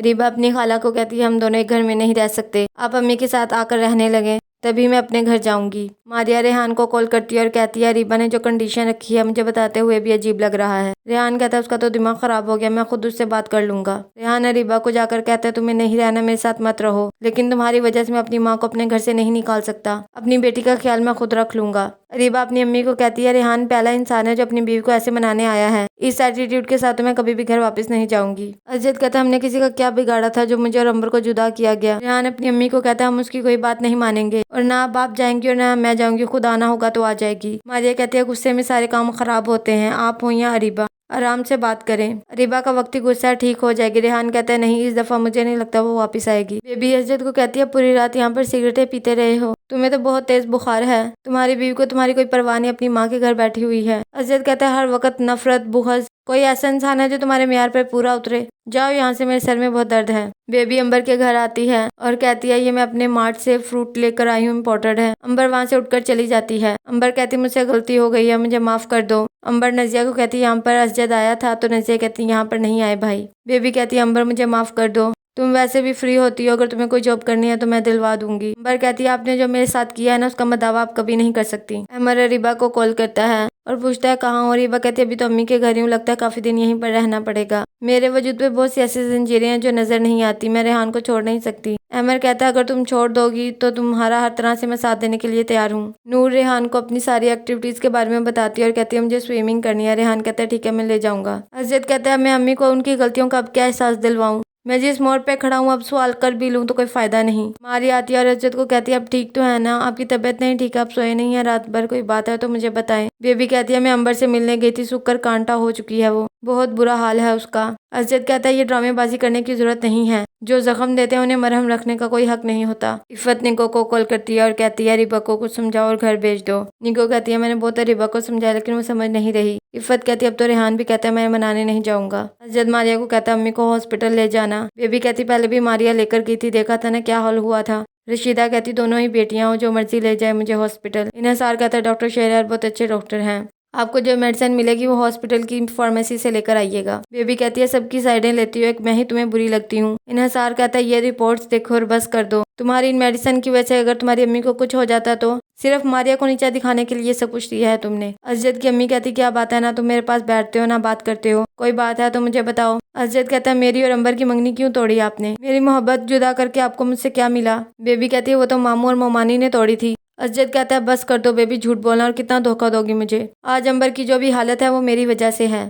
रीबा अपनी खाला को कहती है हम दोनों एक घर में नहीं रह सकते, आप अम्मी के साथ आकर रहने लगे, तभी मैं अपने घर जाऊंगी। मारिया रेहान को कॉल करती है और कहती है रीबा ने जो कंडीशन रखी है मुझे बताते हुए भी अजीब लग रहा है। रेहान कहता है उसका तो दिमाग खराब हो गया, मैं खुद उससे बात कर लूंगा। रेहान रीबा को जाकर कहता है तुम्हें नहीं रहना, मेरे साथ मत रहो, लेकिन तुम्हारी वजह से मैं अपनी माँ को अपने घर से नहीं निकाल सकता, अपनी बेटी का ख्याल मैं खुद रख लूंगा। रीबा अपनी अम्मी को कहती है रेहान पहला इंसान है जो अपनी बीवी को ऐसे मनाने आया है, इस एटीट्यूड के साथ तो मैं कभी भी घर वापस नहीं जाऊंगी। अजद कहता है हमने किसी का क्या बिगाड़ा था जो मुझे और अंबर को जुदा किया गया। रेहान अपनी अम्मी को कहता है हम उसकी कोई बात नहीं मानेंगे और ना बाप जाएंगी और ना मैं जाऊंगी, खुद आना होगा तो आ जाएगी। मारिया कहती है गुस्से में सारे काम खराब होते हैं, आप हो या अरीबा, आराम से बात करें, अरीबा का वक्ती गुस्सा ठीक हो जाएगी। रेहान कहता है नहीं, इस दफा मुझे नहीं लगता वो वापस आएगी। बेबी अजद को कहती है पूरी रात यहाँ पर सिगरेटें पीते रहे हो, तुम्हें तो बहुत तेज बुखार है, तुम्हारी बीवी को तुम्हारी कोई परवाह नहीं, अपनी माँ के घर बैठी हुई है। अजद कहता है हर वक्त नफरत बुग़्ज़, कोई ऐसा इंसान है जो तुम्हारे म्यार पर पूरा उतरे, जाओ यहाँ से, मेरे सर में बहुत दर्द है। बेबी अंबर के घर आती है और कहती है ये मैं अपने मार्ट से फ्रूट लेकर आई हूँ, इम्पोर्टेड है। अंबर वहाँ से उठकर चली जाती है। अंबर कहती मुझसे गलती हो गई है, मुझे माफ कर दो। अंबर नजिया को कहती यहाँ पर अजद आया था, तो नजिया कहती यहाँ पर नहीं आए भाई। बेबी कहती है अंबर मुझे माफ कर दो, तुम वैसे भी फ्री होती हो, अगर तुम्हें कोई जॉब करनी है तो मैं दिलवा दूंगी। अंबर कहती है आपने जो मेरे साथ किया है ना उसका दावा आप कभी नहीं कर सकती। अमर रीबा को कॉल करता है और पूछता है कहाँ हो। रीबा कहती है अभी तो अम्मी के घर ही हूँ, लगता है काफी दिन यहीं पर रहना पड़ेगा, मेरे वजूद पे बहुत सी ऐसी जंजीरें हैं जो नजर नहीं आती, मैं रेहान को छोड़ नहीं सकती। अमर कहता है अगर तुम छोड़ दोगी तो तुम्हारा हर तरह से मैं साथ देने के लिए तैयार हूँ। नूर रेहान को अपनी सारी एक्टिविटीज के बारे में बताती है और कहती है मुझे स्विमिंग करनी है। रेहान कहता है ठीक है मैं ले जाऊंगा। अजद कहता है मैं अम्मी को उनकी गलतियों का अब क्या एहसास दिलवाऊं, मैं जिस मोड़ पे खड़ा हूँ अब सवाल कर भी लूँ तो कोई फायदा नहीं। मारी आती है और अजद को कहती है अब ठीक तो है ना, आपकी तबीयत नहीं ठीक है, आप सोए नहीं है रात भर, कोई बात है तो मुझे बताएं। बेबी कहती है मैं अंबर से मिलने गई थी, सूख कर कांटा हो चुकी है, वो बहुत बुरा हाल है उसका। अजद कहता है ये ड्रामेबाजी करने की जरूरत नहीं है, जो जख्म देते हैं उन्हें मरहम रखने का कोई हक नहीं होता। इफ़त निको को कॉल करती है और कहती है रिबा को कुछ समझाओ और घर भेज दो। निको कहती है मैंने बहुत रिबा को समझाया लेकिन वो समझ नहीं रही। इफ़त कहती है अब तो रेहान भी कहता है मैं मनाने नहीं जाऊंगा। अजद मारिया को कहता है अम्मी को हॉस्पिटल ले जाना। बेबी कहती पहले भी मारिया लेकर गई थी, देखा था ना क्या हाल हुआ था। रशीदा कहती दोनों ही बेटियां हो, जो मर्जी ले जाए मुझे हॉस्पिटल। इन्हसार कहता है डॉक्टर शहरयार बहुत अच्छे डॉक्टर हैं, आपको जो मेडिसिन मिलेगी वो हॉस्पिटल की फार्मेसी से लेकर आइएगा। बेबी कहती है सबकी साइडें लेती हो, एक मैं ही तुम्हें बुरी लगती हूँ। इन्हसार कहता है ये रिपोर्ट्स देखो और बस कर दो, तुम्हारी इन मेडिसिन की वजह से अगर तुम्हारी अम्मी को कुछ हो जाता तो सिर्फ मारिया को नीचा दिखाने के लिए सब कुछ दिया है तुमने। अजद की अम्मी कहती क्या बात है, ना तुम मेरे पास बैठते हो ना बात करते हो, कोई बात है तो मुझे बताओ। अजद कहता है मेरी और अंबर की मंगनी क्यों तोड़ी आपने, मेरी मोहब्बत जुदा करके आपको मुझसे क्या मिला। बेबी कहती है वो तो मामू और मोमानी ने तोड़ी थी। अजद कहता है बस कर दो बेबी, झूठ बोलना और कितना धोखा दोगी मुझे, आज अंबर की जो भी हालत है वो मेरी वजह से है।